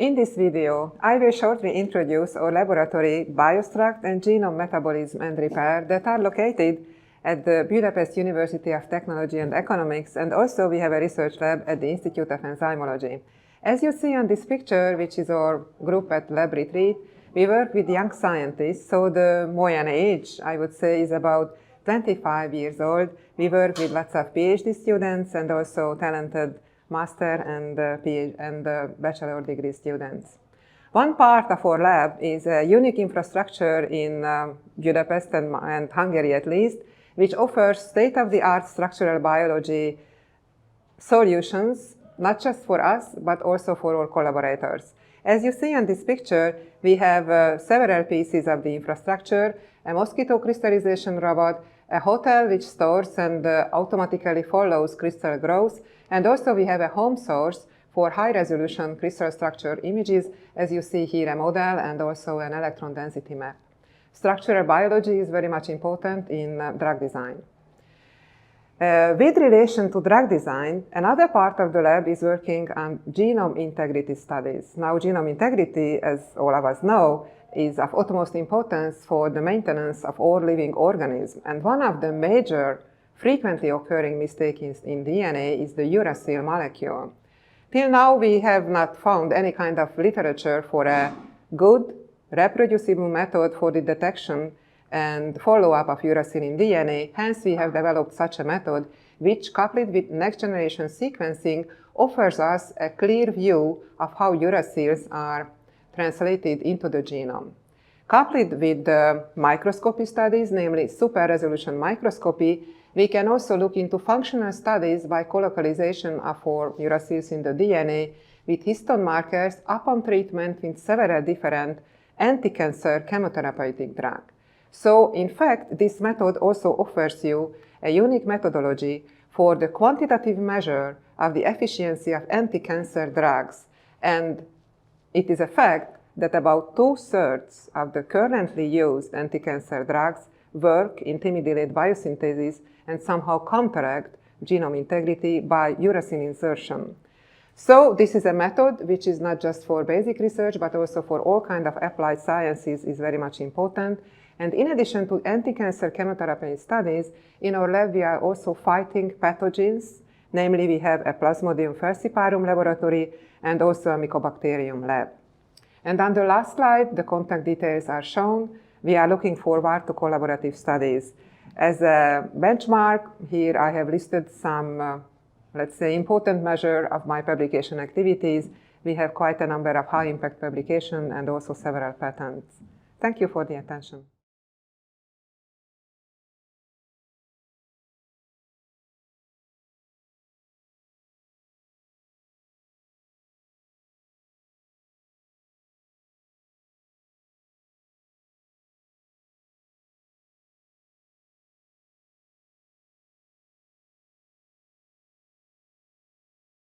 In this video, I will shortly introduce our laboratory Biostruct and Genome Metabolism and Repair that are located at the Budapest University of Technology and Economics, and also we have a research lab at the Institute of Enzymology. As you see on this picture, which is our group at Lab Retreat, we work with young scientists, so the Moyen age, I would say, is about 25 years old. We work with lots of PhD students and also talented master and bachelor degree students. One part of our lab is a unique infrastructure in Budapest and Hungary at least, which offers state-of-the-art structural biology solutions, not just for us, but also for our collaborators. As you see on this picture, we have several pieces of the infrastructure: a mosquito crystallization robot, a hotel which stores and automatically follows crystal growth, and also we have a home source for high-resolution crystal structure images, as you see here, a model and also an electron density map. Structural biology is very much important in drug design. With relation to drug design, another part of the lab is working on genome integrity studies. Now, genome integrity, as all of us know, is of utmost importance for the maintenance of all living organisms. And one of the major frequently occurring mistakes in DNA is the uracil molecule. Till now, we have not found any kind of literature for a good, reproducible method for the detection and follow-up of uracil in DNA. Hence, we have developed such a method which, coupled with next-generation sequencing, offers us a clear view of how uracils are translated into the genome. Coupled with the microscopy studies, namely super-resolution microscopy, we can also look into functional studies by colocalization of our uracils in the DNA with histone markers upon treatment with several different anti-cancer chemotherapeutic drugs. So, in fact, this method also offers you a unique methodology for the quantitative measure of the efficiency of anti-cancer drugs. And it is a fact that about 2/3 of the currently used anti-cancer drugs work in timidylate biosynthesis and somehow counteract genome integrity by uracil insertion. So this is a method which is not just for basic research, but also for all kinds of applied sciences is very much important. And in addition to anti-cancer chemotherapy studies, in our lab we are also fighting pathogens. Namely, we have a Plasmodium falciparum laboratory and also a Mycobacterium lab. And on the last slide, the contact details are shown. We are looking forward to collaborative studies. As a benchmark, here I have listed some, let's say, important measure of my publication activities. We have quite a number of high-impact publications and also several patents. Thank you for the attention.